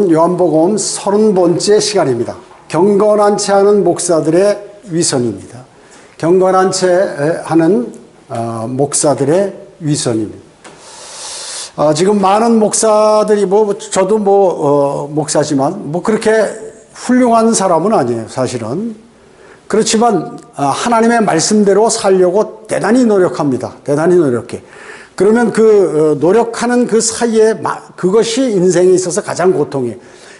요한복음 30번째 시간입니다. 경건한 채 하는 목사들의 위선입니다. 경건한 채 하는 목사들의 위선입니다. 지금 많은 목사들이 저도 목사지만 그렇게 훌륭한 사람은 아니에요, 사실은. 그렇지만 하나님의 말씀대로 살려고 대단히 노력합니다. 대단히 노력해. 그러면 노력하는 그 사이에 그것이 인생에 있어서 가장 고통이에요.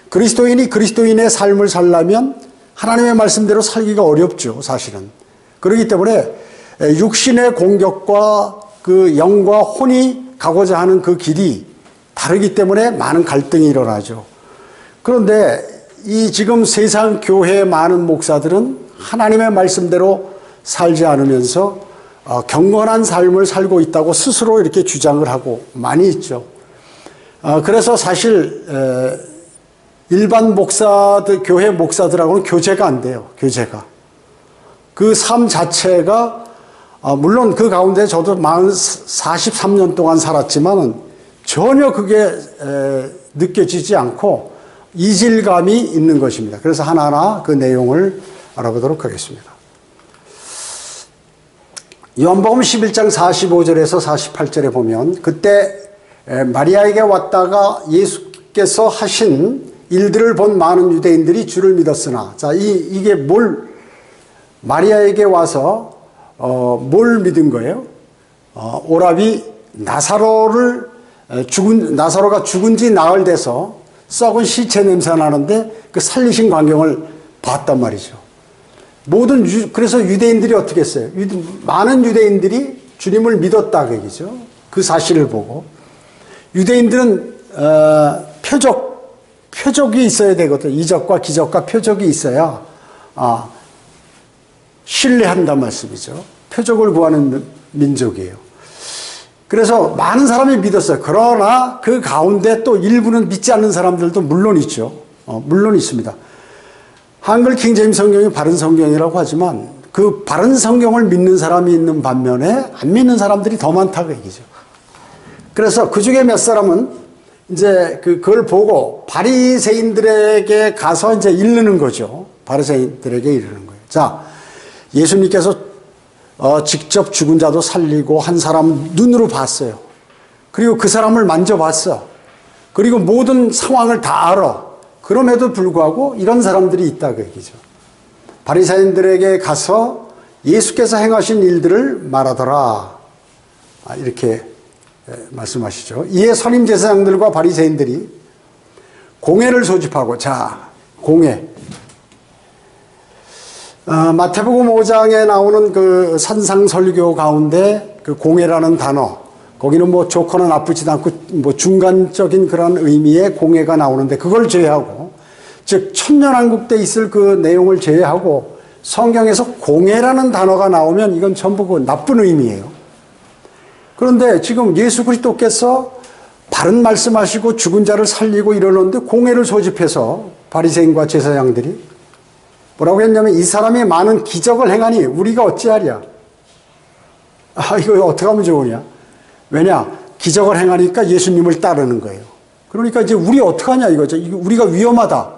그리스도인이 그리스도인의 삶을 살려면 하나님의 말씀대로 살기가 어렵죠, 사실은. 그렇기 때문에 육신의 공격과 그 영과 혼이 가고자 하는 그 길이 다르기 때문에 많은 갈등이 일어나죠. 그런데 이 지금 세상 교회의 많은 목사들은 하나님의 말씀대로 살지 않으면서 경건한 삶을 살고 있다고 스스로 이렇게 주장을 하고 많이 있죠. 그래서 사실 일반 목사들, 교회 목사들하고는 교제가 안 돼요. 교제가. 그 삶 자체가 물론 그 가운데 저도 43년 동안 살았지만 전혀 그게 느껴지지 않고 이질감이 있는 것입니다. 그래서 하나하나 그 내용을 알아보도록 하겠습니다. 요한복음 11장 45절에서 48절에 보면 그때 마리아에게 왔다가 예수께서 하신 일들을 본 많은 유대인들이 주를 믿었으나, 자, 이게 마리아에게 와서 뭘 믿은 거예요? 오라비 나사로가 죽은 지 나흘 돼서 썩은 시체 냄새가 나는데 그 살리신 광경을 봤단 말이죠. 그래서 유대인들이 어떻게 했어요? 많은 유대인들이 주님을 믿었다, 그 얘기죠. 그 사실을 보고. 유대인들은, 표적이 있어야 되거든. 이적과 기적과 표적이 있어야, 신뢰한단 말씀이죠. 표적을 구하는 민족이에요. 그래서 많은 사람이 믿었어요. 그러나 그 가운데 또 일부는 믿지 않는 사람들도 물론 있죠. 물론 있습니다. 한글 킹제임스 성경이 바른 성경이라고 하지만 그 바른 성경을 믿는 사람이 있는 반면에 안 믿는 사람들이 더 많다고 얘기죠. 그래서 그 중에 몇 사람은 이제 그걸 보고 바리새인들에게 가서 이제 이르는 거죠. 바리새인들에게 이르는 거예요. 자, 예수님께서 직접 죽은 자도 살리고 한 사람 눈으로 봤어요. 그리고 그 사람을 만져봤어. 그리고 모든 상황을 다 알아. 그럼에도 불구하고 이런 사람들이 있다고 얘기죠. 바리새인들에게 가서 예수께서 행하신 일들을 말하더라, 이렇게 말씀하시죠. 이에 선임 제사장들과 바리새인들이 공회를 소집하고, 자, 공회. 마태복음 5장에 나오는 그 산상설교 가운데 그 공회라는 단어, 거기는 좋거나 나쁘지도 않고 중간적인 그런 의미의 공회가 나오는데 그걸 제외하고, 즉 천년왕국 때 있을 그 내용을 제외하고 성경에서 공회라는 단어가 나오면 이건 전부 그 나쁜 의미예요. 그런데 지금 예수 그리스도께서 바른 말씀하시고 죽은 자를 살리고 이러는데 공회를 소집해서 바리새인과 제사장들이 뭐라고 했냐면, 이 사람이 많은 기적을 행하니 우리가 어찌하랴. 이거 어떻게 하면 좋으냐. 왜냐? 기적을 행하니까 예수님을 따르는 거예요. 그러니까 이제 우리 어떡하냐 이거죠. 우리가 위험하다.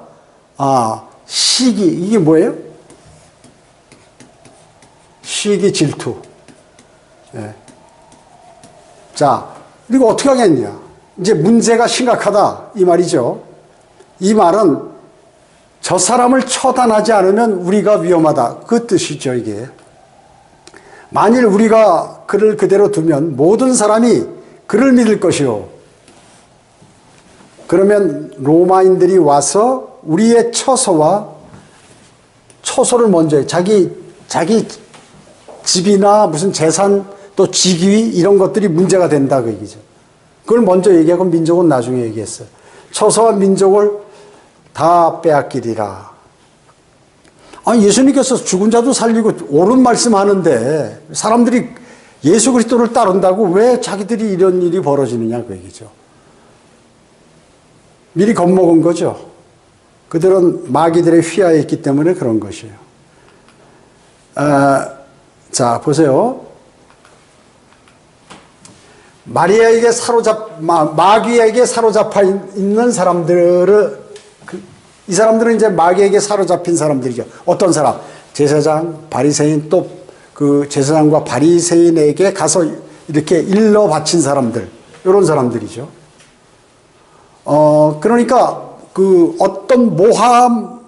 시기. 이게 뭐예요? 시기, 질투. 네. 자, 그리고 어떻게 하겠냐. 이제 문제가 심각하다, 이 말이죠. 이 말은 저 사람을 처단하지 않으면 우리가 위험하다, 그 뜻이죠, 이게. 만일 우리가 그를 그대로 두면 모든 사람이 그를 믿을 것이요. 그러면 로마인들이 와서 우리의 처소를 먼저 해. 자기 집이나 무슨 재산 또 직위 이런 것들이 문제가 된다, 그 얘기죠. 그걸 먼저 얘기하고 민족은 나중에 얘기했어요. 처소와 민족을 다 빼앗기리라. 예수님께서 죽은 자도 살리고 옳은 말씀하는데 사람들이 예수 그리스도를 따른다고 왜 자기들이 이런 일이 벌어지느냐, 그 얘기죠. 미리 겁먹은 거죠. 그들은 마귀들의 휘하에 있기 때문에 그런 것이에요. 자, 보세요. 마귀에게 사로잡혀 있는 사람들을 이 사람들은 이제 마귀에게 사로잡힌 사람들이죠. 어떤 사람? 제사장, 바리새인, 또 그 제사장과 바리새인에게 가서 이렇게 일러 바친 사람들, 이런 사람들이죠. 그러니까 그 어떤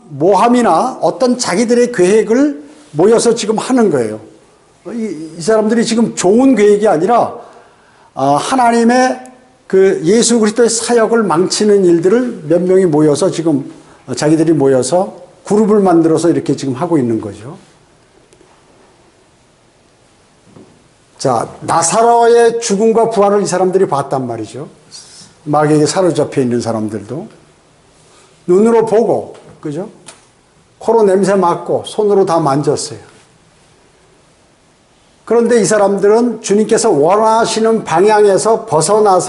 모함이나 어떤 자기들의 계획을 모여서 지금 하는 거예요. 이 사람들이 지금 좋은 계획이 아니라 하나님의 그 예수 그리스도의 사역을 망치는 일들을 몇 명이 모여서 지금 자기들이 모여서 그룹을 만들어서 이렇게 지금 하고 있는 거죠. 자, 나사로의 죽음과 부활을 이 사람들이 봤단 말이죠. 마귀에게 사로잡혀 있는 사람들도 눈으로 보고, 그죠? 코로 냄새 맡고 손으로 다 만졌어요. 그런데 이 사람들은 주님께서 원하시는 방향에서 벗어나는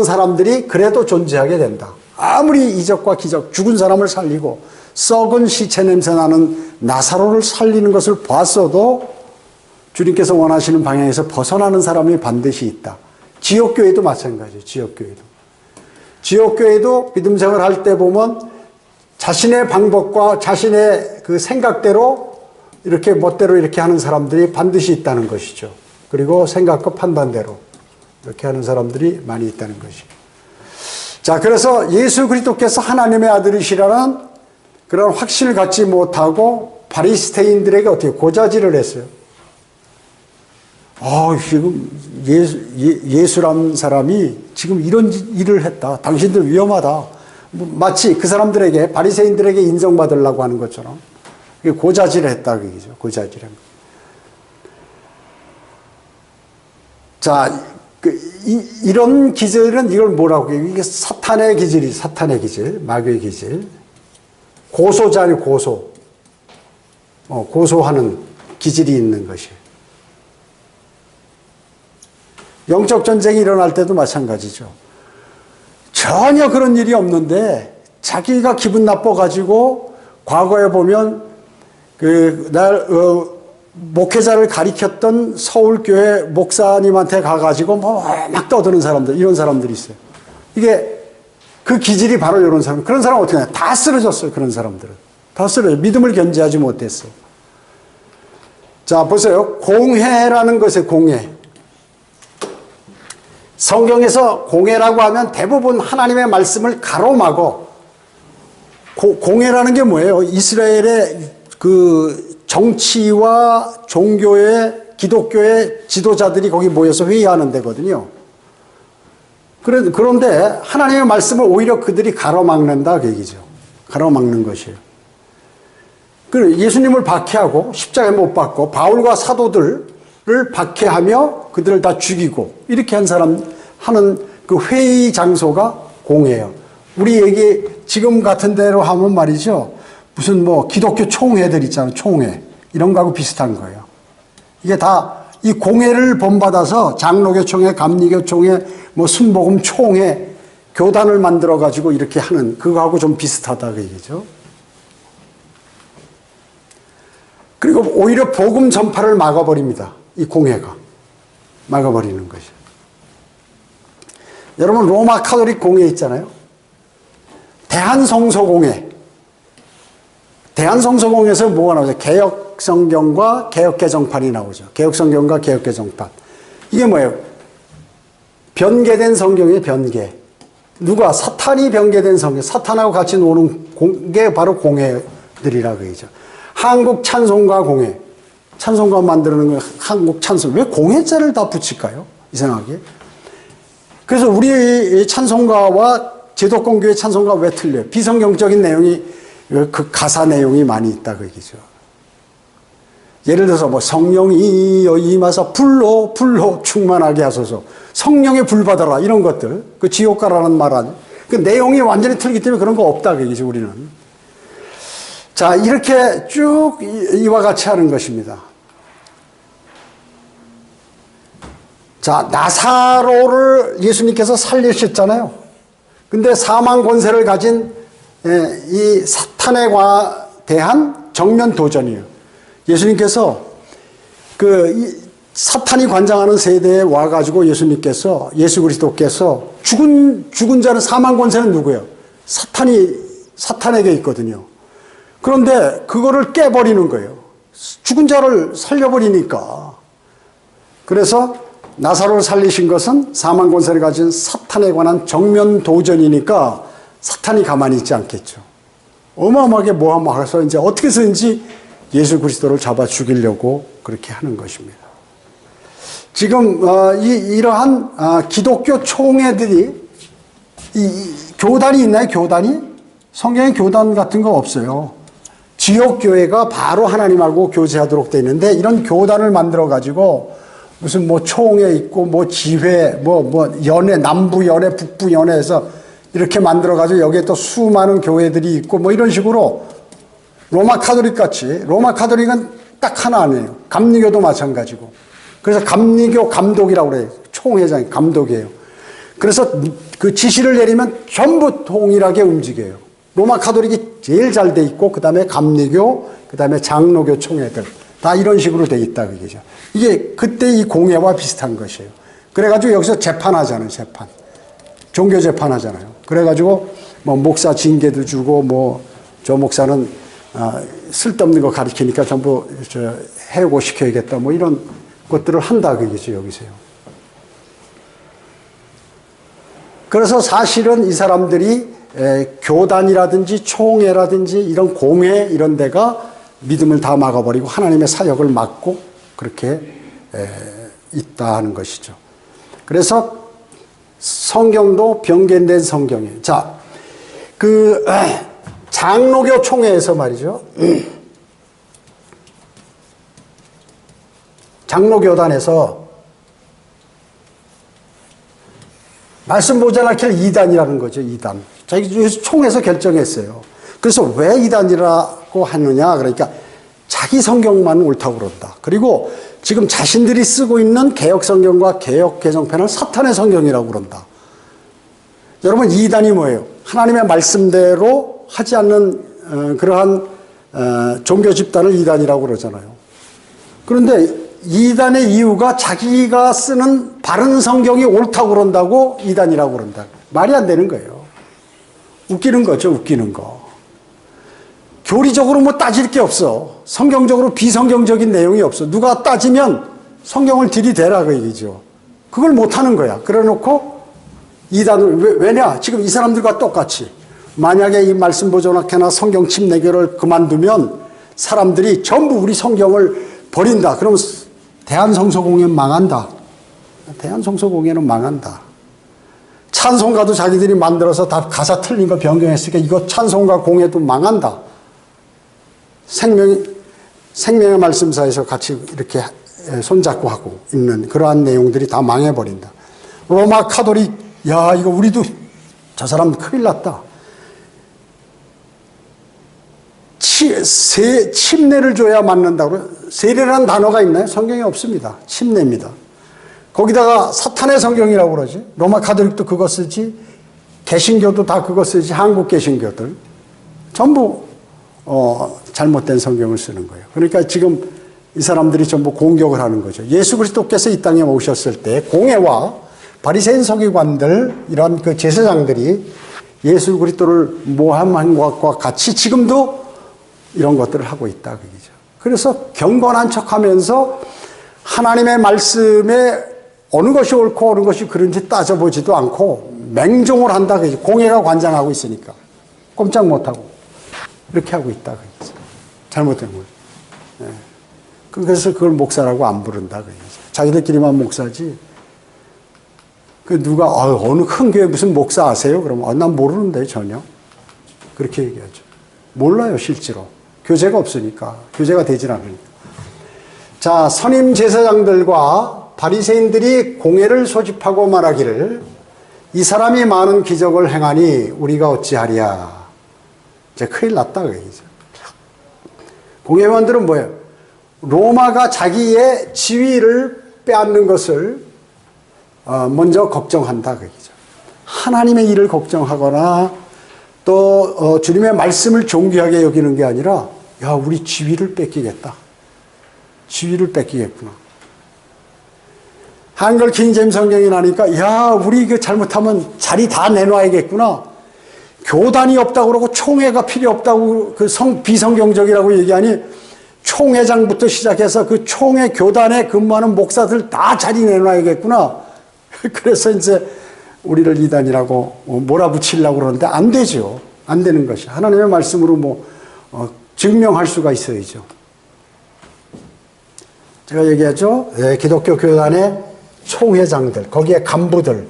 사람들이 그래도 존재하게 된다. 아무리 이적과 기적, 죽은 사람을 살리고 썩은 시체 냄새 나는 나사로를 살리는 것을 봤어도 주님께서 원하시는 방향에서 벗어나는 사람이 반드시 있다. 지역교회도 마찬가지예요. 지역교회도 믿음 생활할 때 보면 자신의 방법과 자신의 그 생각대로 이렇게 멋대로 이렇게 하는 사람들이 반드시 있다는 것이죠. 그리고 생각과 판단대로 이렇게 하는 사람들이 많이 있다는 것이죠. 자, 그래서 예수 그리스도께서 하나님의 아들이시라는 그런 확신을 갖지 못하고 바리새인들에게 어떻게 고자질을 했어요. 지금 예수란 사람이 지금 이런 일을 했다. 당신들 위험하다. 마치 그 사람들에게, 바리새인들에게 인정받으려고 하는 것처럼 고자질을 했다. 그게죠. 고자질한 거. 자, 이런 기질은 이걸 뭐라고 해요? 이게 사탄의 기질, 마귀의 기질. 고소잖아요, 고소. 고소하는 기질이 있는 것이에요. 영적 전쟁이 일어날 때도 마찬가지죠. 전혀 그런 일이 없는데 자기가 기분 나빠가지고 과거에 보면 목회자를 가리켰던 서울교회 목사님한테 가가지고 막 떠드는 사람들, 이런 사람들이 있어요. 이게 그 기질이 바로 이런 사람. 그런 사람 어떻게 하냐? 다 쓰러졌어요. 그런 사람들은 다 쓰러져. 믿음을 견지하지 못했어. 자, 보세요. 공회라는 것에 공회. 성경에서 공회라고 하면 대부분 하나님의 말씀을 가로막어. 공회라는 게 뭐예요? 이스라엘의 그 정치와 종교의, 기독교의 지도자들이 거기 모여서 회의하는 데거든요. 그런데 하나님의 말씀을 오히려 그들이 가로막는다, 그 얘기죠. 가로막는 것이에요. 예수님을 박해하고 십자가에 못 박고 바울과 사도들을 박해하며 그들을 다 죽이고 이렇게 한 사람 하는 그 회의 장소가 공회예요. 우리 얘기 지금 같은 대로 하면 말이죠. 무슨 기독교 총회들 있잖아요. 총회. 이런 거하고 비슷한 거예요. 이게 다 이 공회를 본받아서 장로교 총회, 감리교 총회, 순복음 총회, 교단을 만들어 가지고 이렇게 하는 그거하고 좀 비슷하다 그 얘기죠. 그리고 오히려 복음 전파를 막아버립니다. 이 공회가. 막아버리는 것이에요. 여러분 로마 카톨릭 공회 있잖아요. 대한성서공회. 대한성서공회에서 뭐가 나오죠? 개혁성경과 개혁개정판이 나오죠. 개혁성경과 개혁개정판. 이게 뭐예요? 변개된 성경의 변개. 누가? 사탄이 변개된 성경. 사탄하고 같이 노는 게 바로 공회들이라고 얘기죠. 한국 찬송가 공회. 찬송가 만드는 거 한국 찬송. 왜 공회자를 다 붙일까요? 이상하게. 그래서 우리 찬송가와 제도권교회 찬송가 왜 틀려요? 비성경적인 내용이, 그 가사 내용이 많이 있다 그 얘기죠. 예를 들어서 성령이 임하사 불로 충만하게 하소서. 성령의 불 받아라. 이런 것들. 그 지옥가라는 말 아니에요. 그 내용이 완전히 틀리기 때문에 그런 거 없다 그 얘기죠, 우리는. 자, 이렇게 쭉 이와 같이 하는 것입니다. 자, 나사로를 예수님께서 살리셨잖아요. 근데 사망 권세를 가진 이 사탄에 대한 정면 도전이에요. 예수님께서 사탄이 관장하는 세대에 와가지고 예수 그리스도께서 죽은 자는 사망 권세는 누구예요? 사탄이 사탄에게 있거든요. 그런데 그거를 깨버리는 거예요. 죽은 자를 살려버리니까. 그래서 나사로를 살리신 것은 사망 권세를 가진 사탄에 관한 정면 도전이니까 사탄이 가만히 있지 않겠죠. 어마어마하게 모함해서 이제 어떻게 해서든지 예수 그리스도를 잡아 죽이려고 그렇게 하는 것입니다. 지금 이러한 기독교 총회들이 교단이 있나요? 교단이? 성경에 교단 같은 거 없어요. 지역교회가 바로 하나님하고 교제하도록 되어 있는데 이런 교단을 만들어 가지고 무슨 뭐 총회 있고 뭐 지회 뭐 연회 남부 연회 북부 연회에서 이렇게 만들어 가지고 여기에 또 수많은 교회들이 있고 뭐 이런 식으로 로마 카톨릭 같이. 로마 카톨릭은 딱 하나 아니에요. 감리교도 마찬가지고. 그래서 감리교 감독이라고 그래요. 총회장이 감독이에요. 그래서 그 지시를 내리면 전부 동일하게 움직여요. 로마 카톨릭이 제일 잘 돼 있고 그다음에 감리교, 그다음에 장로교 총회들 다 이런 식으로 돼 있다 그게죠. 이게 그때 이 공회와 비슷한 것이에요. 그래가지고 여기서 재판하잖아요. 재판. 종교 재판하잖아요. 그래가지고 뭐 목사 징계도 주고 뭐 저 목사는 쓸데없는 거 가르치니까 전부 해고시켜야겠다 뭐 이런 것들을 한다 그게죠. 여기서요. 그래서 사실은 이 사람들이 교단이라든지 총회라든지 이런 공회 이런 데가 믿음을 다 막아버리고 하나님의 사역을 막고 그렇게 있다 하는 것이죠. 그래서 성경도 변경된 성경이에요. 자, 장로교 총회에서 말이죠. 장로교단에서 말씀 모자라길 2단이라는 거죠. 2단. 자기 총회에서 결정했어요. 그래서 왜 2단이라고 하느냐. 그러니까 자기 성경만 옳다고 그런다. 그리고 지금 자신들이 쓰고 있는 개혁 성경과 개혁 개정편은 사탄의 성경이라고 그런다. 여러분 2단이 뭐예요? 하나님의 말씀대로 하지 않는 그러한 종교 집단을 2단이라고 그러잖아요. 그런데 2단의 이유가 자기가 쓰는 바른 성경이 옳다고 그런다고 2단이라고 그런다. 말이 안 되는 거예요. 웃기는 거죠. 웃기는 거. 교리적으로 뭐 따질 게 없어. 성경적으로 비성경적인 내용이 없어. 누가 따지면 성경을 들이대라 그 얘기죠. 그걸 못하는 거야. 그래놓고 2단을 왜냐? 지금 이 사람들과 똑같이 만약에 이 말씀 보존학회나 성경 침례교를 그만두면 사람들이 전부 우리 성경을 버린다. 그러면 대한성서공회는 망한다. 대한성서공회는 망한다. 찬송가도 자기들이 만들어서 다 가사 틀린 거 변경했으니까 이거 찬송가 공회도 망한다. 생명의 말씀사에서 같이 이렇게 손잡고 하고 있는 그러한 내용들이 다 망해버린다. 로마 카톨릭, 야, 이거 우리도 저 사람 큰일 났다. 침례를 줘야 맞는다고요? 세례라는 단어가 있나요? 성경에 없습니다. 침례입니다. 거기다가 사탄의 성경이라고 그러지. 로마 카톨릭도 그거 쓰지. 개신교도 다 그거 쓰지. 한국 개신교들. 전부 잘못된 성경을 쓰는 거예요. 그러니까 지금 이 사람들이 전부 공격을 하는 거죠. 예수 그리스도께서 이 땅에 오셨을 때 공회와 바리새인 서기관들 이런 그 제사장들이 예수 그리스도를 모함한 것과 같이 지금도 이런 것들을 하고 있다 그기죠. 그래서 경건한 척하면서 하나님의 말씀에 어느 것이 옳고 어느 것이 그른지 따져보지도 않고 맹종을 한다 그죠. 공회가 관장하고 있으니까 꼼짝 못하고 이렇게 하고 있다 그죠. 잘못된 거예요. 네. 그래서 그걸 목사라고 안 부른다 그죠. 자기들끼리만 목사지. 그 누가 어느 큰 교회 무슨 목사 아세요? 그러면 난 모르는데 전혀. 그렇게 얘기하죠. 몰라요 실제로. 교제가 없으니까. 교제가 되질 않으니까. 자, 선임 제사장들과 바리새인들이 공회를 소집하고 말하기를 이 사람이 많은 기적을 행하니 우리가 어찌하랴. 이제 큰일 났다 그 얘기죠. 공회원들은 뭐예요? 로마가 자기의 지위를 빼앗는 것을 먼저 걱정한다 그 얘기죠. 하나님의 일을 걱정하거나 또 주님의 말씀을 존귀하게 여기는 게 아니라 야, 우리 지위를 뺏기겠다. 지위를 뺏기겠구나. 한글 킹제임 성경이 나니까 야, 우리 이거 잘못하면 자리 다 내놔야겠구나. 교단이 없다고 그러고 총회가 필요 없다고 그 비성경적이라고 얘기하니 총회장부터 시작해서 그 총회 교단에 근무하는 목사들 다 자리 내놔야겠구나. 그래서 이제 우리를 이단이라고 몰아붙이려고 그러는데 안 되죠. 안 되는 것이. 하나님의 말씀으로 증명할 수가 있어야죠. 제가 얘기하죠. 기독교 교단의 총회장들, 거기에 간부들,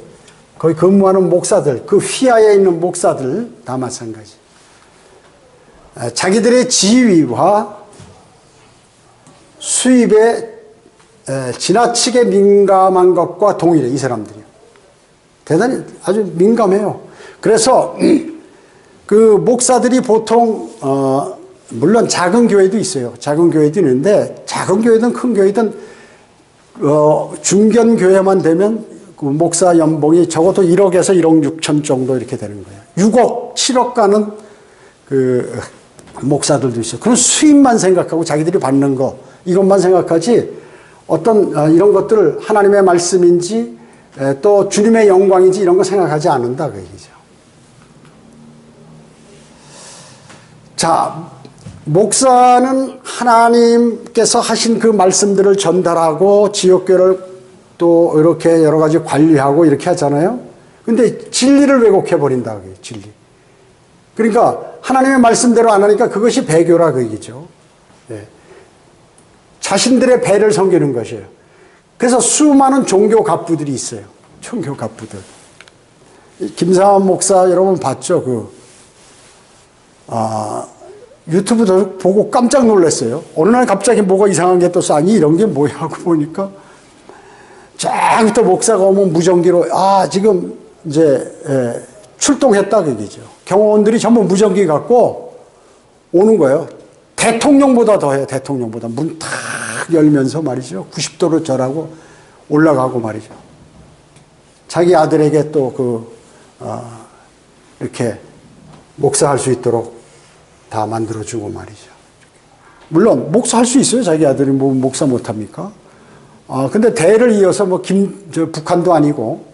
거기 근무하는 목사들, 그 휘하에 있는 목사들 다 마찬가지. 자기들의 지위와 수입에 지나치게 민감한 것과 동일해, 이 사람들이. 대단히 아주 민감해요. 그래서 그 목사들이 보통 물론 작은 교회도 있어요. 작은 교회도 있는데 작은 교회든 큰 교회든 중견 교회만 되면 그 목사 연봉이 적어도 1억에서 1억 6천 정도 이렇게 되는 거예요. 6억, 7억 가는 그 목사들도 있어요. 그런 수입만 생각하고 자기들이 받는 거 이것만 생각하지 어떤 이런 것들을 하나님의 말씀인지 또 주님의 영광인지 이런 거 생각하지 않는다 그 얘기죠. 자, 목사는 하나님께서 하신 그 말씀들을 전달하고 지역교회를 또 이렇게 여러 가지 관리하고 이렇게 하잖아요. 근데 진리를 왜곡해 버린다 그게 진리. 그러니까 하나님의 말씀대로 안 하니까 그것이 배교라 그 얘기죠. 예. 자신들의 배를 섬기는 것이에요. 그래서 수많은 종교 갑부들이 있어요. 종교 갑부들. 김상환 목사 여러분 봤죠? 유튜브도 보고 깜짝 놀랐어요. 어느 날 갑자기 뭐가 이상한 게 또 아니 이런 게 뭐야 하고 보니까 쫙 또 목사가 오면 무전기로 지금 이제 출동했다 그 얘기죠. 경호원들이 전부 무전기 갖고 오는 거예요. 대통령보다 더해요. 대통령보다 문 탁 열면서 말이죠. 90도로 절하고 올라가고 말이죠. 자기 아들에게 또 이렇게 목사할 수 있도록 다 만들어주고 말이죠. 물론 목사할 수 있어요. 자기 아들이 뭐 목사 못합니까? 근데 대를 이어서 북한도 아니고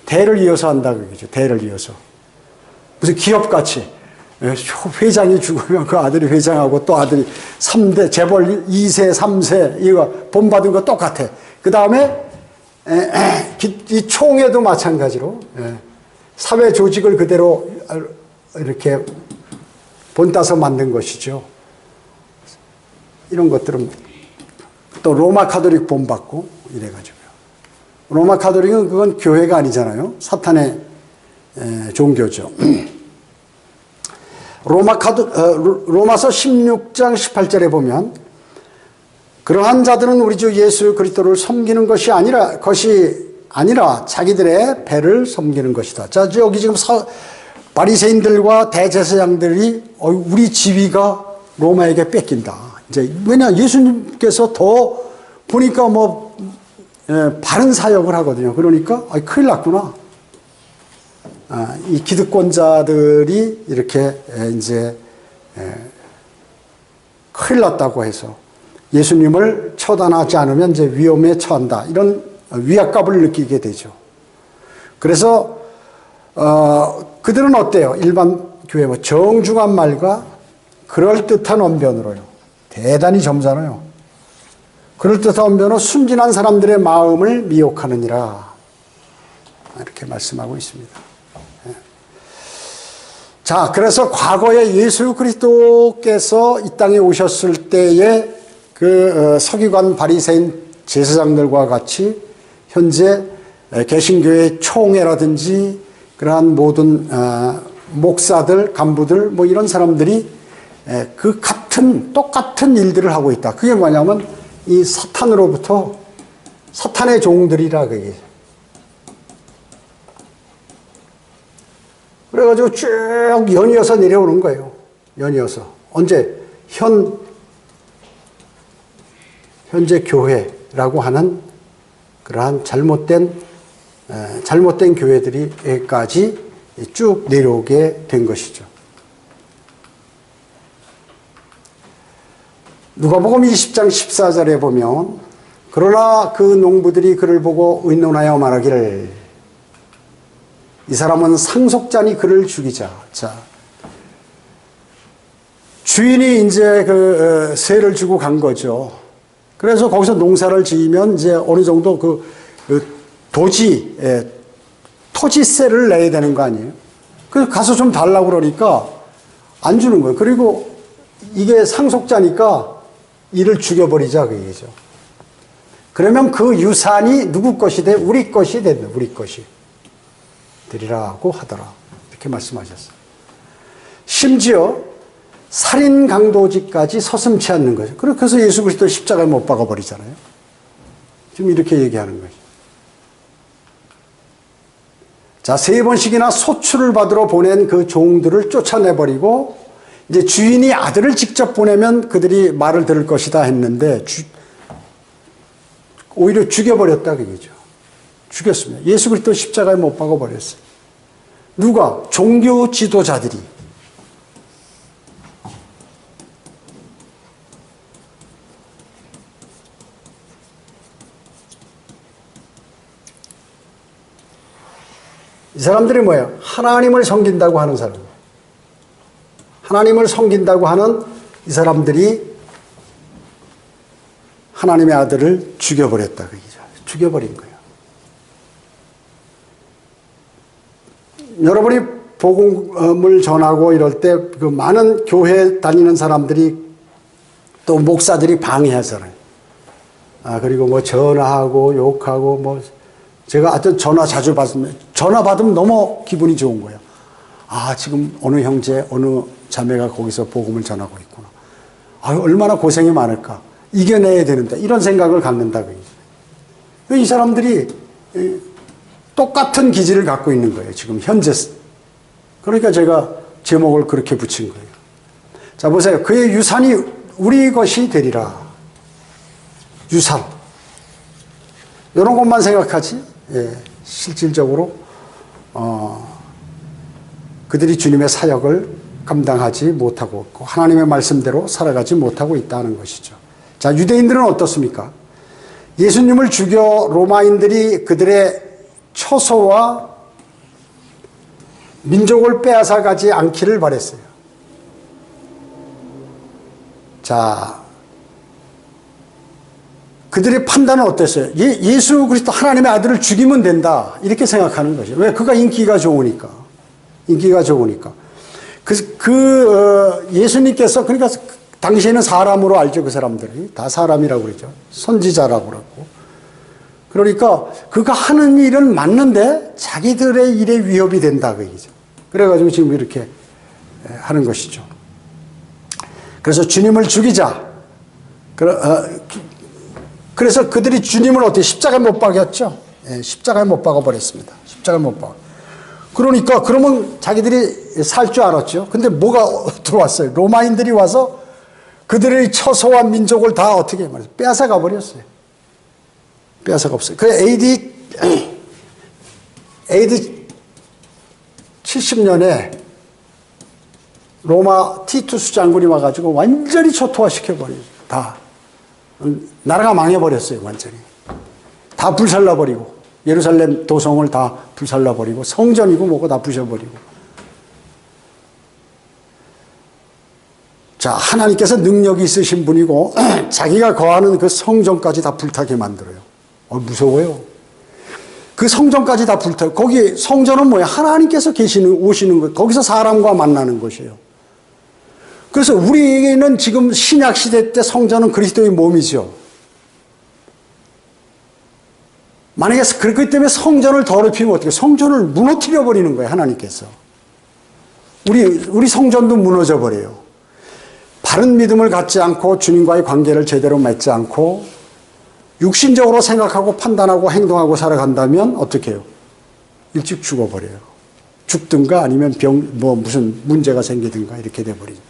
대를 이어서 한다 그러죠. 대를 이어서. 무슨 기업같이 회장이 죽으면 그 아들이 회장하고 또 아들이 3대 재벌 2세 3세 이거 본받은 거 똑같아. 그 다음에 이 총회도 마찬가지로 사회 조직을 그대로 이렇게 본따서 만든 것이죠. 이런 것들은 또 로마 카톨릭 본받고 이래가지고요. 로마 카톨릭은 그건 교회가 아니잖아요. 사탄의 종교죠. 로마서 16장 18절에 보면 그러한 자들은 우리 주 예수 그리스도를 섬기는 것이 아니라 자기들의 배를 섬기는 것이다. 자, 여기 지금 바리새인들과 대제사장들이 우리 지위가 로마에게 뺏긴다. 이제 왜냐 예수님께서 더 보니까 바른 사역을 하거든요. 그러니까 큰일 났구나. 이 기득권자들이 이렇게 이제 큰일 났다고 해서 예수님을 처단하지 않으면 이제 위험에 처한다. 이런 위압감을 느끼게 되죠. 그래서 그들은 어때요? 일반 교회 정중한 말과 그럴듯한 언변으로요. 대단히 점잖아요. 그럴듯한 언변으로 순진한 사람들의 마음을 미혹하느니라. 이렇게 말씀하고 있습니다. 자, 그래서 과거에 예수 그리스도께서 이 땅에 오셨을 때에 그 서기관 바리새인 제사장들과 같이 현재 개신교의 총회라든지 그러한 모든 목사들, 간부들 이런 사람들이 그 똑같은 일들을 하고 있다. 그게 뭐냐면 이 사탄으로부터 사탄의 종들이라 그게. 그래가지고 쭉 연이어서 내려오는 거예요. 연이어서. 언제? 현재 교회라고 하는 그러한 잘못된 교회들이까지 쭉 내려오게 된 것이죠. 누가복음 20장 14절에 보면 그러나 그 농부들이 그를 보고 의논하여 말하기를 이 사람은 상속자니 그를 죽이자. 자, 주인이 이제 그 세를 주고 간 거죠. 그래서 거기서 농사를 지으면 이제 어느 정도 그 도지, 토지세를 내야 되는 거 아니에요? 그래서 가서 좀 달라고 그러니까 안 주는 거예요. 그리고 이게 상속자니까 이를 죽여버리자 그 얘기죠. 그러면 그 유산이 누구 것이 돼? 우리 것이 된다. 우리 것이 되리라고 하더라. 이렇게 말씀하셨어요. 심지어 살인 강도직까지 서슴지 않는 거죠. 그래서 예수 그리스도 십자가에 못 박아 버리잖아요. 지금 이렇게 얘기하는 거죠. 자, 3번씩이나 소출을 받으러 보낸 그 종들을 쫓아내버리고 이제 주인이 아들을 직접 보내면 그들이 말을 들을 것이다 했는데 오히려 죽여버렸다 그얘기죠. 죽였습니다. 예수 그리스도 십자가에 못 박아 버렸어요. 누가? 종교 지도자들이. 이 사람들이 뭐예요? 하나님을 섬긴다고 하는 사람. 하나님을 섬긴다고 하는 이 사람들이 하나님의 아들을 죽여버렸다. 그 얘기죠. 죽여버린 거예요. 여러분이 복음을 전하고 이럴 때 그 많은 교회 다니는 사람들이 또 목사들이 방해하잖아요. 그리고 뭐 전화하고 욕하고 뭐 제가 하여튼 전화 자주 받으면 전화 받으면 너무 기분이 좋은 거예요. 지금 어느 형제, 어느 자매가 거기서 복음을 전하고 있구나. 얼마나 고생이 많을까. 이겨내야 되는데 이런 생각을 갖는다. 이 사람들이 똑같은 기질을 갖고 있는 거예요. 지금 현재. 그러니까 제가 제목을 그렇게 붙인 거예요. 자, 보세요. 그의 유산이 우리 것이 되리라. 유산. 이런 것만 생각하지. 실질적으로 그들이 주님의 사역을 감당하지 못하고 있고 하나님의 말씀대로 살아가지 못하고 있다는 것이죠. 자, 유대인들은 어떻습니까? 예수님을 죽여 로마인들이 그들의 처소와 민족을 빼앗아가지 않기를 바랬어요. 자, 그들의 판단은 어땠어요? 예수 그리스도 하나님의 아들을 죽이면 된다. 이렇게 생각하는 거죠. 왜? 그가 인기가 좋으니까. 인기가 좋으니까. 예수님께서, 그러니까 당시에는 사람으로 알죠. 그 사람들이. 다 사람이라고 그러죠. 선지자라고 그러고. 그러니까 그가 하는 일은 맞는데 자기들의 일에 위협이 된다. 그 얘기죠. 그래가지고 지금 이렇게 하는 것이죠. 그래서 주님을 죽이자. 그래서 그들이 주님을 어떻게 십자가에 못 박였죠? 십자가에 못 박아 버렸습니다. 십자가에 못 박아. 그러니까 그러면 자기들이 살 줄 알았죠. 근데 뭐가 들어왔어요? 로마인들이 와서 그들의 처소와 민족을 다 어떻게 말해요? 빼앗아가 버렸어요. 빼앗아가 없어요. 그 AD 70년에 로마 티투스 장군이 와가지고 완전히 초토화시켜버려요. 다. 나라가 망해버렸어요. 완전히. 다 불살라버리고 예루살렘 도성을 다 불살라버리고 성전이고 뭐고 다 부셔버리고. 자, 하나님께서 능력이 있으신 분이고 자기가 거하는 그 성전까지 다 불타게 만들어요. 무서워요. 그 성전까지 다 불타. 거기 성전은 뭐예요? 하나님께서 오시는 것. 거기서 사람과 만나는 것이에요. 그래서 우리는 지금 신약 시대 때 성전은 그리스도의 몸이죠. 만약에 그렇기 때문에 성전을 더럽히면 어떻게? 성전을 무너뜨려 버리는 거예요. 하나님께서. 우리 성전도 무너져 버려요. 바른 믿음을 갖지 않고 주님과의 관계를 제대로 맺지 않고 육신적으로 생각하고 판단하고 행동하고 살아간다면 어떻게 해요? 일찍 죽어버려요. 죽든가 아니면 무슨 문제가 생기든가 이렇게 돼버리죠.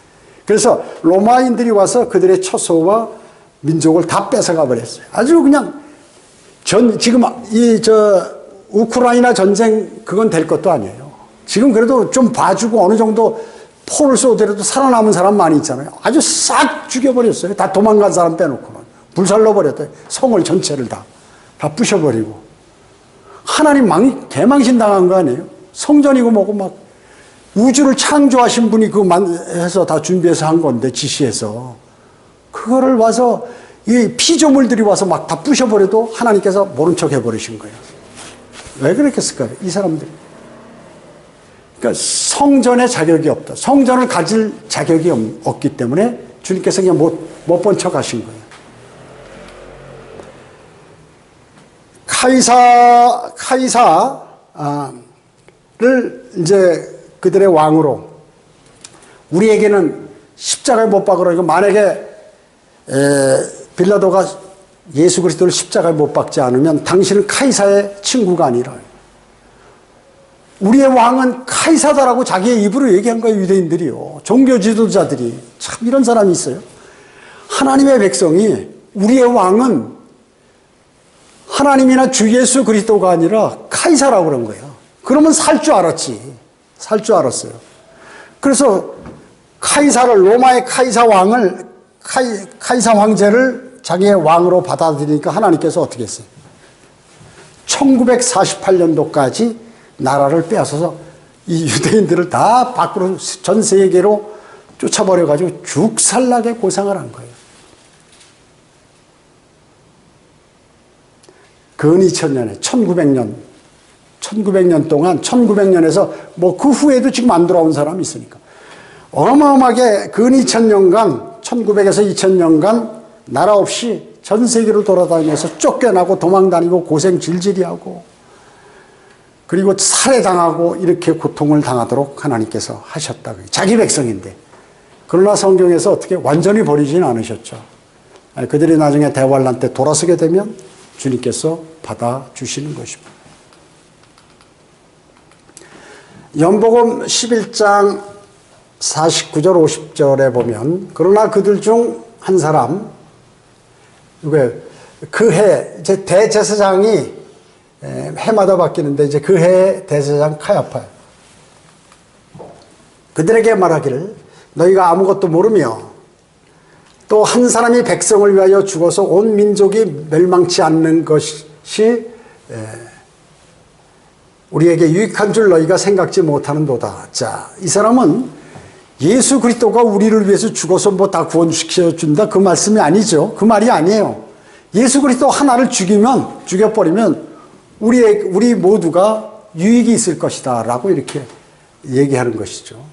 그래서 로마인들이 와서 그들의 처소와 민족을 다 뺏어가 버렸어요. 아주 그냥 지금 우크라이나 전쟁 그건 될 것도 아니에요. 지금 그래도 좀 봐주고 어느 정도 포를 쏘더라도 살아남은 사람 많이 있잖아요. 아주 싹 죽여버렸어요. 다 도망간 사람 빼놓고는. 불살러 버렸어요. 성을 전체를 다 부셔버리고. 하나님 개망신 당한 거 아니에요? 성전이고 뭐고 막 우주를 창조하신 분이 해서 다 준비해서 한 건데, 지시해서. 그거를 와서 이 피조물들이 와서 막 다 부셔버려도 하나님께서 모른 척 해버리신 거예요. 왜 그랬겠을까요? 이 사람들이. 그러니까 성전에 자격이 없다. 성전을 가질 자격이 없기 때문에 주님께서 그냥 못 본 척 하신 거예요. 카이사를 이제 그들의 왕으로, 우리에게는 십자가에 못 박으라. 이거 만약에 빌라도가 예수 그리스도를 십자가에 못 박지 않으면 당신은 카이사의 친구가 아니라, 우리의 왕은 카이사다라고 자기의 입으로 얘기한 거예요. 유대인들이요. 종교 지도자들이. 참 이런 사람이 있어요. 하나님의 백성이 우리의 왕은 하나님이나 주 예수 그리스도가 아니라 카이사라고 그런 거예요. 그러면 살 줄 알았지. 살 줄 알았어요. 그래서 로마의 카이사 왕을, 카이사 황제를 자기의 왕으로 받아들이니까 하나님께서 어떻게 했어요? 1948년도까지 나라를 빼앗아서 이 유대인들을 다 밖으로 전 세계로 쫓아버려가지고 죽살나게 고생을 한 거예요. 근 2000년에 1900년 동안, 1900년에서 뭐 그 후에도 지금 안 돌아온 사람이 있으니까 어마어마하게 근 2000년간, 1900에서 2000년간 나라 없이 전 세계로 돌아다니면서 쫓겨나고 도망다니고 고생 질질이 하고, 그리고 살해당하고 이렇게 고통을 당하도록 하나님께서 하셨다. 자기 백성인데. 그러나 성경에서 어떻게 완전히 버리지는 않으셨죠. 그들이 나중에 대환란 때 돌아서게 되면 주님께서 받아주시는 것입니다. 연복음 11장 49절 50절에 보면, 그러나 그들 중 한 사람, 그 해 이제 대제사장이 해마다 바뀌는데, 이제 그 해의 대제사장 카야파예요. 그들에게 말하기를, 너희가 아무것도 모르며 또 한 사람이 백성을 위하여 죽어서 온 민족이 멸망치 않는 것이 우리에게 유익한 줄 너희가 생각지 못하는도다. 자, 이 사람은 예수 그리스도가 우리를 위해서 죽어서 뭐 다 구원시켜준다, 그 말씀이 아니죠. 그 말이 아니에요. 예수 그리스도 하나를 죽여버리면 우리 모두가 유익이 있을 것이다 라고 이렇게 얘기하는 것이죠.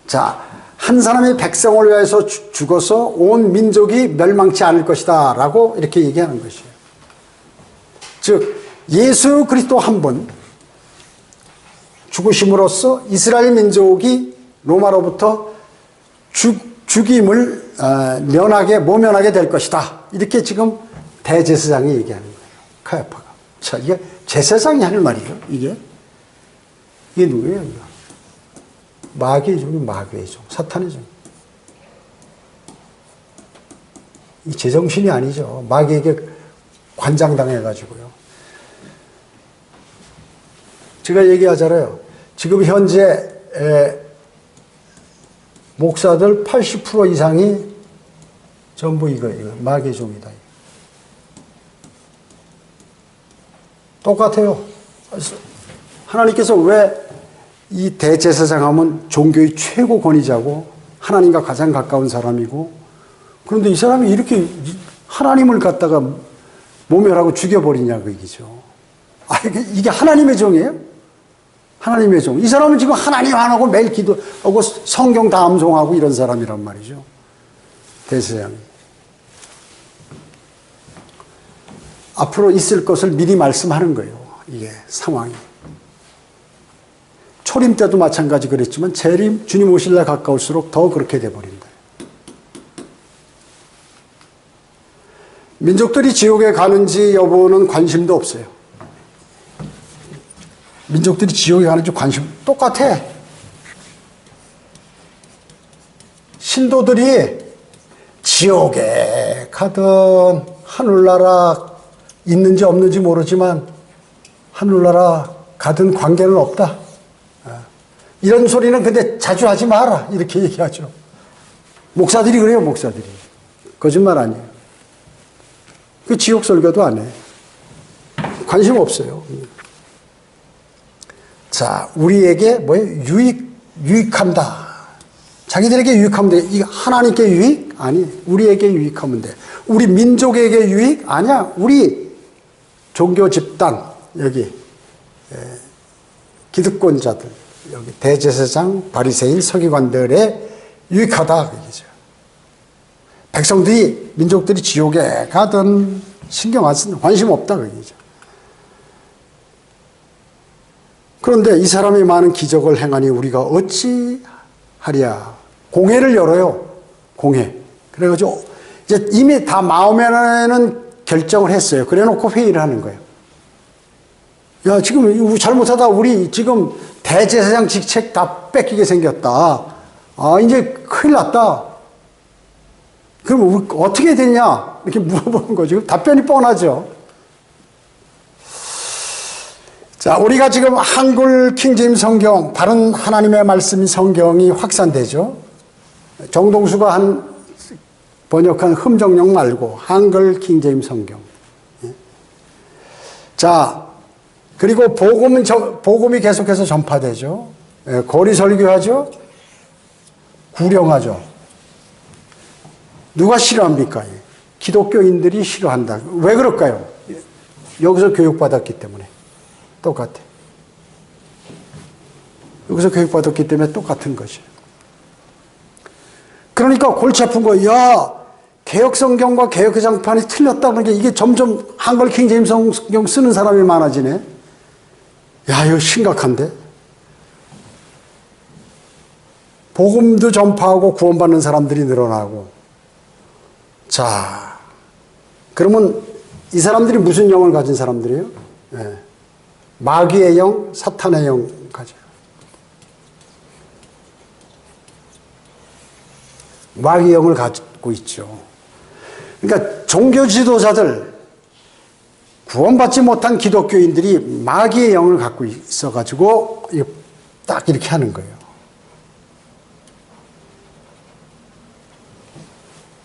자, 한 사람이 백성을 위해서 죽어서 온 민족이 멸망치 않을 것이다 라고 이렇게 얘기하는 것이에요. 즉 예수 그리스도 한 분 죽으심으로써 이스라엘 민족이 로마로부터 죽임을 모면하게 될 것이다. 이렇게 지금 대제사장이 얘기하는 거예요. 카야파가. 자, 이게 제사장이 하는 말이에요. 이게 누구예요? 이거? 마귀의 종이 마귀의 종, 사탄의 종. 이 제정신이 아니죠. 마귀에게 관장당해가지고요. 제가 얘기하잖아요. 지금 현재 목사들 80% 이상이 전부 이거 마귀의 종이다. 똑같아요. 하나님께서 왜 이 대제사장 하면 종교의 최고 권위자고 하나님과 가장 가까운 사람이고, 그런데 이 사람이 이렇게 하나님을 갖다가 모멸하고 죽여버리냐 그 얘기죠. 이게 하나님의 종이에요? 하나님의 종. 이 사람은 지금 하나님 하나고 매일 기도하고 성경 다 암송하고 이런 사람이란 말이죠. 대제사장이. 앞으로 있을 것을 미리 말씀하는 거예요. 이게 상황이. 초림 때도 마찬가지 그랬지만 재림, 주님 오실 날 가까울수록 더 그렇게 돼버린다. 민족들이 지옥에 가는지 여부는 관심도 없어요. 민족들이 지옥에 가는지 관심 똑같아. 신도들이 지옥에 가든 하늘나라 있는지 없는지 모르지만 하늘나라 가든 관계는 없다. 이런 소리는 근데 자주 하지 마라 이렇게 얘기하죠. 목사들이 그래요. 목사들이. 거짓말 아니에요. 그 지옥 설교도 안 해. 관심 없어요. 자, 우리에게 뭐예요? 유익한다. 자기들에게 유익하면 돼. 이거 하나님께 유익? 아니, 우리에게 유익하면 돼. 우리 민족에게 유익? 아니야. 우리 종교 집단, 여기, 기득권자들, 여기 대제사장, 바리새인, 서기관들의 유익하다. 그얘기죠. 백성들이, 민족들이 지옥에 가든 신경 안 쓰는, 관심 없다. 그 얘기죠. 그런데 이 사람이 많은 기적을 행하니 우리가 어찌 하랴. 공회를 열어요. 공회. 그래가지고 이제 이미 다 마음에는 결정을 했어요. 그래 놓고 회의를 하는 거예요. 야, 지금 잘못하다 우리 지금 대제사장 직책 다 뺏기게 생겼다. 아, 이제 큰일 났다. 그럼 우리 어떻게 됐냐? 이렇게 물어보는 거죠. 답변이 뻔하죠. 자, 우리가 지금 한글 킹제임스 성경, 다른 하나님의 말씀 성경이 확산되죠. 정동수가 번역한 흠정령 말고 한글 킹제임스 성경. 자, 그리고 복음이 계속해서 전파되죠. 거리 설교하죠. 구령하죠. 누가 싫어합니까? 기독교인들이 싫어한다. 왜 그럴까요? 여기서 교육받았기 때문에. 똑같아. 여기서 교육받았기 때문에 똑같은 것이에요. 그러니까 골치 아픈 거, 야, 개혁성경과 개혁개정판이 틀렸다는 게 이게 점점 한글 킹제임스 성경 쓰는 사람이 많아지네. 야, 이거 심각한데? 복음도 전파하고 구원받는 사람들이 늘어나고. 자, 그러면 이 사람들이 무슨 영을 가진 사람들이에요? 네. 마귀의 영, 사탄의 영 가져요. 마귀의 영을 갖고 있죠. 그러니까 종교 지도자들, 구원받지 못한 기독교인들이 마귀의 영을 갖고 있어가지고 딱 이렇게 하는 거예요.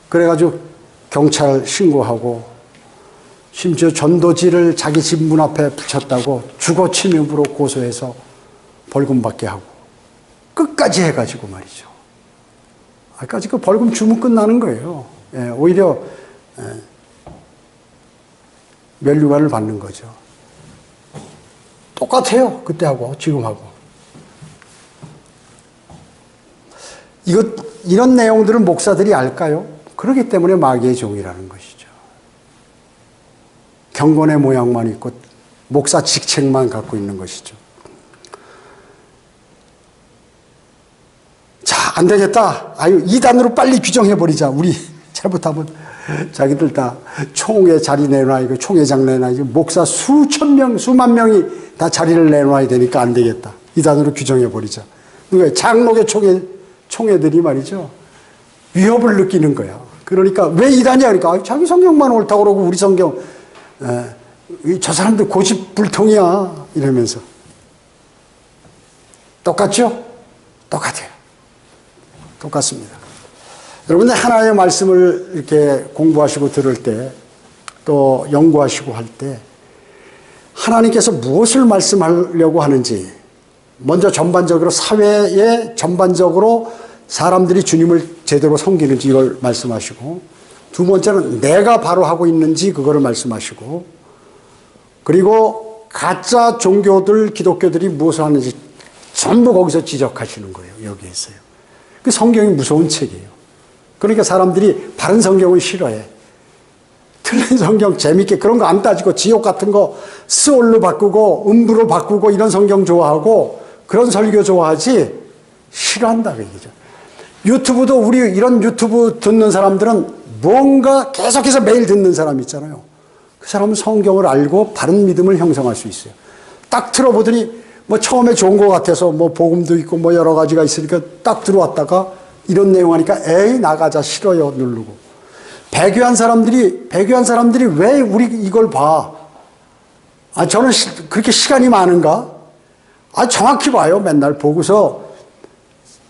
그래가지고 경찰 신고하고 심지어 전도지를 자기 집 문 앞에 붙였다고 주거 침입으로 고소해서 벌금 받게 하고 끝까지 해가지고 말이죠. 아까지 그 벌금 주면 끝나는 거예요. 예, 오히려 면류관을 받는 거죠. 똑같아요. 그때하고 지금하고. 이런 내용들은 목사들이 알까요? 그렇기 때문에 마귀의 종이라는 것이죠. 경건의 모양만 있고 목사 직책만 갖고 있는 것이죠. 자, 안 되겠다. 아유, 이단으로 빨리 규정해버리자. 우리 잘못하면 자기들 다 총회 자리 내놔, 이거 총회장 내놔, 이거 목사 수천 명, 수만 명이 다 자리를 내놔야 되니까 안 되겠다. 이단으로 규정해버리자. 누가 장로교 총회들이 말이죠. 위협을 느끼는 거야. 그러니까 왜 이단이야? 그러니까 자기 성경만 옳다고 그러고 우리 성경, 저 사람들 고집불통이야. 이러면서. 똑같죠? 똑같아요. 똑같습니다. 여러분들 하나님의 말씀을 이렇게 공부하시고 들을 때, 또 연구하시고 할 때, 하나님께서 무엇을 말씀하려고 하는지, 먼저 전반적으로 사회에 전반적으로 사람들이 주님을 제대로 섬기는지 이걸 말씀하시고, 두 번째는 내가 바로 하고 있는지 그거를 말씀하시고, 그리고 가짜 종교들, 기독교들이 무엇을 하는지 전부 거기서 지적하시는 거예요. 여기에서요. 그 성경이 무서운 책이에요. 그러니까 사람들이 바른 성경을 싫어해. 틀린 성경 재밌게 그런 거 안 따지고 지옥 같은 거 스올로 바꾸고 음부로 바꾸고 이런 성경 좋아하고 그런 설교 좋아하지 싫어한다 그 얘기죠. 유튜브도 우리 이런 유튜브 듣는 사람들은 뭔가 계속해서 매일 듣는 사람 있잖아요. 그 사람은 성경을 알고 바른 믿음을 형성할 수 있어요. 딱 들어보더니 뭐 처음에 좋은 것 같아서 뭐 복음도 있고 뭐 여러 가지가 있으니까 딱 들어왔다가 이런 내용 하니까 에이 나가자 싫어요 누르고. 배교한 사람들이 왜 우리 이걸 봐? 아 저는 그렇게 시간이 많은가? 아 정확히 봐요. 맨날 보고서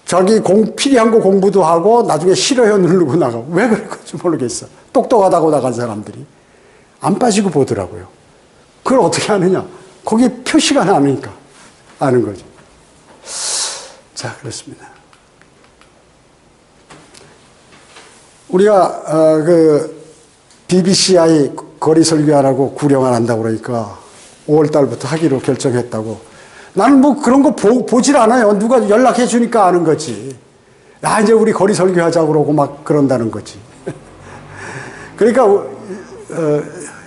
자기 필요한 거 공부도 하고 나중에 싫어요 누르고 나가. 왜 그럴 건지 모르겠어. 똑똑하다고 나간 사람들이 안 빠지고 보더라고요. 그걸 어떻게 하느냐? 거기 표시가 나니까. 아는 거죠. 자, 그렇습니다. 우리가 BBCI 거리 설교하라고 구령 안 한다고 그러니까 5월 달부터 하기로 결정했다고. 나는 뭐 그런 거 보질 않아요. 누가 연락해 주니까 아는 거지. 야, 이제 우리 거리 설교하자고 그러고 막 그런다는 거지. 그러니까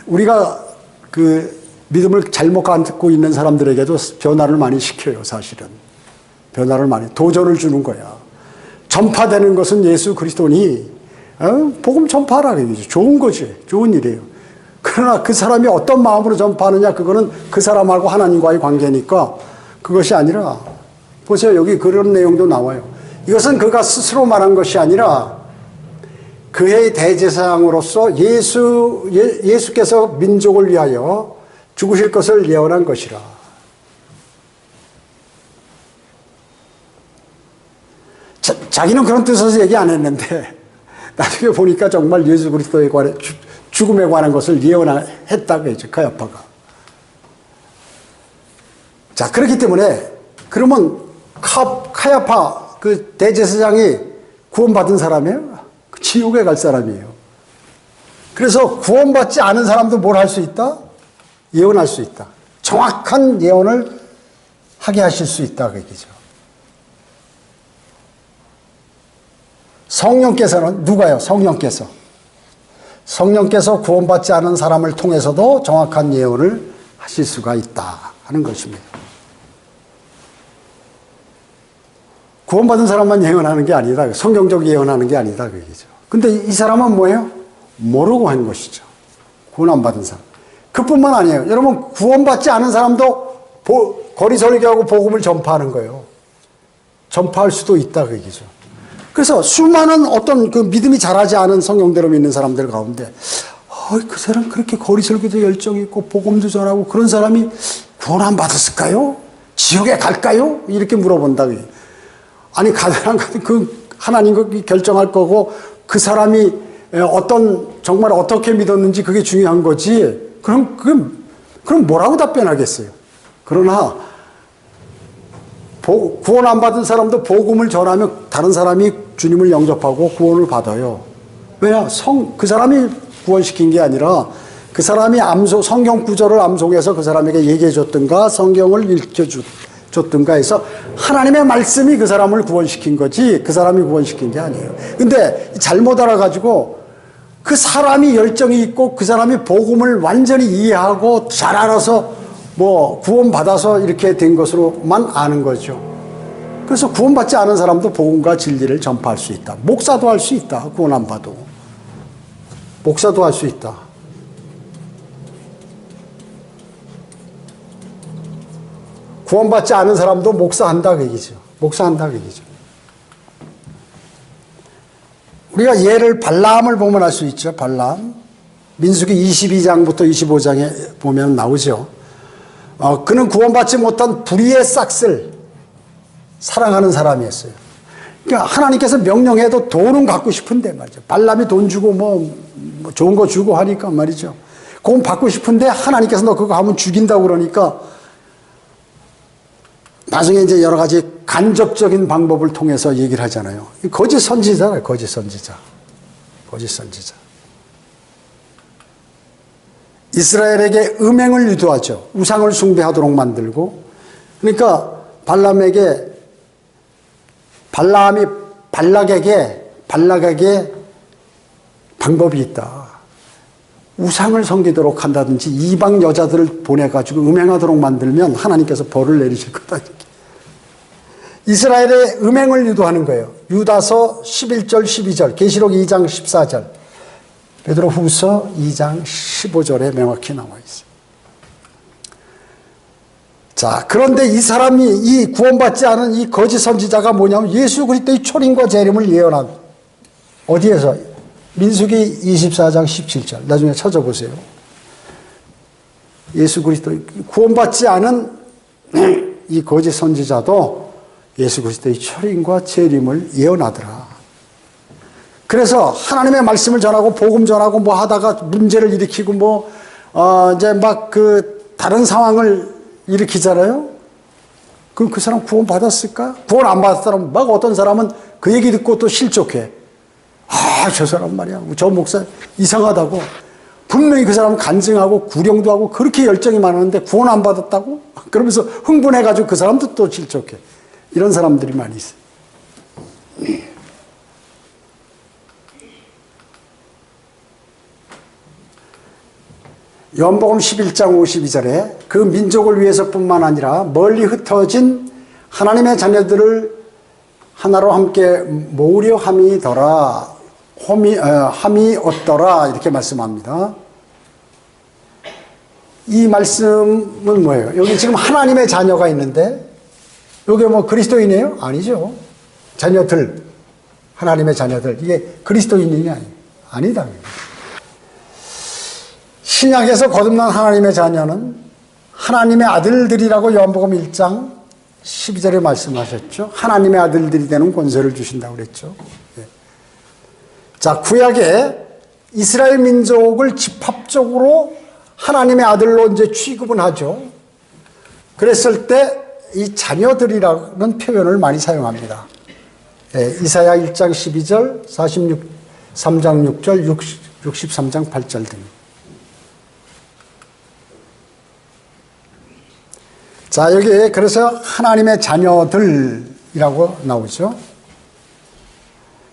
우리가 그 믿음을 잘못 갖고 있는 사람들에게도 변화를 많이 시켜요, 사실은. 변화를 많이, 도전을 주는 거야. 전파되는 것은 예수 그리스도니, 복음 전파하라, 그러죠. 좋은 거지. 좋은 일이에요. 그러나 그 사람이 어떤 마음으로 전파하느냐, 그거는 그 사람하고 하나님과의 관계니까 그것이 아니라, 보세요. 여기 그런 내용도 나와요. 이것은 그가 스스로 말한 것이 아니라 그의 대제사장으로서 예수께서 민족을 위하여 죽으실 것을 예언한 것이라. 자기는 그런 뜻에서 얘기 안 했는데 나중에 보니까 정말 예수 그리스도에 관해 죽음에 관한 것을 예언했다고 했죠, 가야파가. 자, 그렇기 때문에 그러면 가야파 그 대제사장이 구원받은 사람이에요? 지옥에 갈 사람이에요. 그래서 구원받지 않은 사람도 뭘 할 수 있다? 예언할 수 있다. 정확한 예언을 하게 하실 수 있다, 그 얘기죠. 성령께서는 누가요? 성령께서 구원받지 않은 사람을 통해서도 정확한 예언을 하실 수가 있다 하는 것입니다. 구원받은 사람만 예언하는 게 아니다. 성경적 예언하는 게 아니다, 그 얘기죠. 근데 이 사람은 뭐예요? 모르고 한 것이죠. 구원 안 받은 사람. 그뿐만 아니에요. 여러분, 구원받지 않은 사람도 거리 설교하고 복음을 전파하는 거예요. 전파할 수도 있다, 그 얘기죠. 그래서 수많은 어떤 그 믿음이 자라지 않은 성령대로 믿는 사람들 가운데, 그 사람 그렇게 거리 설교도 열정이 있고 복음도 전하고 그런 사람이 구원 안 받았을까요? 지옥에 갈까요? 이렇게 물어본다. 아니, 가든 안 가든 그 하나님이 결정할 거고 그 사람이 정말 어떻게 믿었는지 그게 중요한 거지. 그럼 뭐라고 답변하겠어요? 그러나 구원 안 받은 사람도 복음을 전하면 다른 사람이 주님을 영접하고 구원을 받아요. 왜냐? 그 사람이 구원시킨 게 아니라 그 사람이 성경 구절을 암송해서 그 사람에게 얘기해 줬든가 성경을 읽혀줬든가 해서 하나님의 말씀이 그 사람을 구원시킨 거지 그 사람이 구원시킨 게 아니에요. 근데 잘못 알아가지고 그 사람이 열정이 있고 그 사람이 복음을 완전히 이해하고 잘 알아서 뭐 구원받아서 이렇게 된 것으로만 아는 거죠. 그래서 구원받지 않은 사람도 복음과 진리를 전파할 수 있다. 목사도 할 수 있다. 구원 안 봐도. 목사도 할 수 있다. 구원받지 않은 사람도 목사한다 그 얘기죠. 목사한다 그 얘기죠. 우리가 예를 발람을 보면 알 수 있죠. 발람. 민수기 22장부터 25장에 보면 나오죠. 그는 구원받지 못한 불의의 싹을 사랑하는 사람이었어요. 그러니까 하나님께서 명령해도 돈은 갖고 싶은데 말이죠. 발람이 돈 주고 뭐 좋은 거 주고 하니까 말이죠. 그건 받고 싶은데 하나님께서 너 그거 하면 죽인다고 그러니까 나중에 이제 여러 가지 간접적인 방법을 통해서 얘기를 하잖아요. 거짓 선지자래, 거짓 선지자. 거짓 선지자. 이스라엘에게 음행을 유도하죠. 우상을 숭배하도록 만들고. 그러니까 발람이 발락에게 방법이 있다. 우상을 섬기도록 한다든지 이방 여자들을 보내가지고 음행하도록 만들면 하나님께서 벌을 내리실 거다. 이스라엘의 음행을 유도하는 거예요. 유다서 11절 12절 계시록 2장 14절 베드로후서 2장 15절에 명확히 나와 있어요. 자, 그런데 이 사람이 이 구원받지 않은 이 거짓 선지자가 뭐냐면 예수 그리스도의 초림과 재림을 예언한 어디에서? 민수기 24장 17절 나중에 찾아보세요. 예수 그리스도 구원받지 않은 이 거짓 선지자도 예수 그리스도의 초림과 재림을 예언하더라. 그래서 하나님의 말씀을 전하고 복음 전하고 뭐 하다가 문제를 일으키고 이제 막 그 다른 상황을 일으키잖아요. 그 사람 구원 받았을까? 구원 안 받았던 사람, 막 어떤 사람은 그 얘기 듣고 또 실족해. 아, 저 사람 말이야. 저 목사 이상하다고. 분명히 그 사람 간증하고 구령도 하고 그렇게 열정이 많았는데 구원 안 받았다고? 그러면서 흥분해가지고 그 사람도 또 실족해. 이런 사람들이 많이 있어요. 요한복음 11장 52절에 그 민족을 위해서뿐만 아니라 멀리 흩어진 하나님의 자녀들을 하나로 함께 모으려 함이더라. 함이 얻더라. 이렇게 말씀합니다. 이 말씀은 뭐예요? 여기 지금 하나님의 자녀가 있는데 이게 뭐 그리스도인이에요? 아니죠. 자녀들, 하나님의 자녀들. 이게 그리스도인이 아니다. 신약에서 거듭난 하나님의 자녀는 하나님의 아들들이라고 요한복음 1장 12절에 말씀하셨죠. 하나님의 아들들이 되는 권세를 주신다고 그랬죠. 자, 구약에 이스라엘 민족을 집합적으로 하나님의 아들로 이제 취급은 하죠. 그랬을 때 이 자녀들이라는 표현을 많이 사용합니다. 이사야 1장 12절, 3장 6절, 63장 8절 등. 자, 여기 그래서 하나님의 자녀들이라고 나오죠.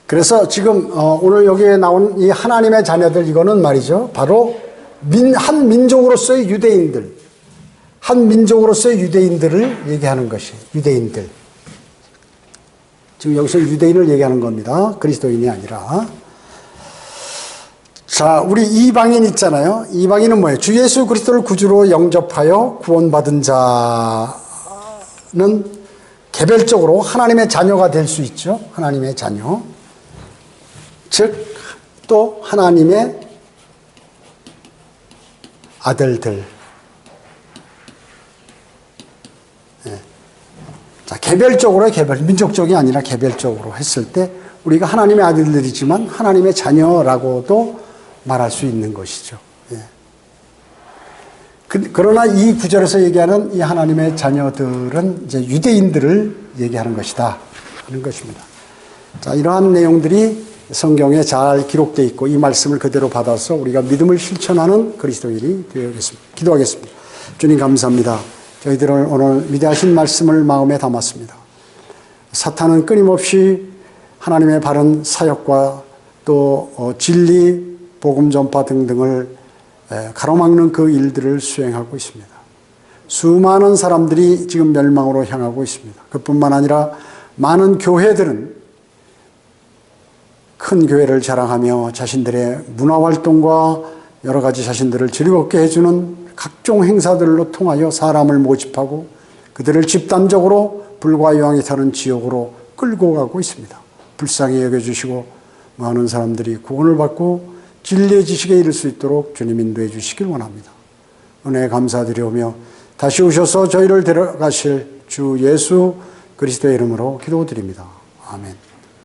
그래서 지금 오늘 여기에 나온 이 하나님의 자녀들, 이거는 말이죠. 바로 한 민족으로서의 유대인들, 한 민족으로서의 유대인들을 얘기하는 것이 유대인들. 지금 여기서 유대인을 얘기하는 겁니다. 그리스도인이 아니라. 자, 우리 이방인 있잖아요. 이방인은 뭐예요? 주 예수 그리스도를 구주로 영접하여 구원받은 자는 개별적으로 하나님의 자녀가 될 수 있죠. 하나님의 자녀. 즉, 또 하나님의 아들들. 자, 개별적으로, 민족적이 아니라 개별적으로 했을 때 우리가 하나님의 아들들이지만 하나님의 자녀라고도 말할 수 있는 것이죠. 예. 그러나 이 구절에서 얘기하는 이 하나님의 자녀들은 이제 유대인들을 얘기하는 것이다 하는 것입니다. 자, 이러한 내용들이 성경에 잘 기록되어 있고 이 말씀을 그대로 받아서 우리가 믿음을 실천하는 그리스도인이 되어야겠습니다. 기도하겠습니다. 주님 감사합니다. 저희들은 오늘 위대하신 말씀을 마음에 담았습니다. 사탄은 끊임없이 하나님의 바른 사역과 또 진리, 복음 전파 등등을 가로막는 그 일들을 수행하고 있습니다. 수많은 사람들이 지금 멸망으로 향하고 있습니다. 그뿐만 아니라 많은 교회들은 큰 교회를 자랑하며 자신들의 문화활동과 여러 가지 자신들을 즐겁게 해주는 각종 행사들로 통하여 사람을 모집하고 그들을 집단적으로 불과 유황이 타는 지옥으로 끌고 가고 있습니다. 불쌍히 여겨주시고 많은 사람들이 구원을 받고 진리의 지식에 이를 수 있도록 주님 인도해 주시길 원합니다. 은혜에 감사드리오며 다시 오셔서 저희를 데려가실 주 예수 그리스도의 이름으로 기도드립니다. 아멘.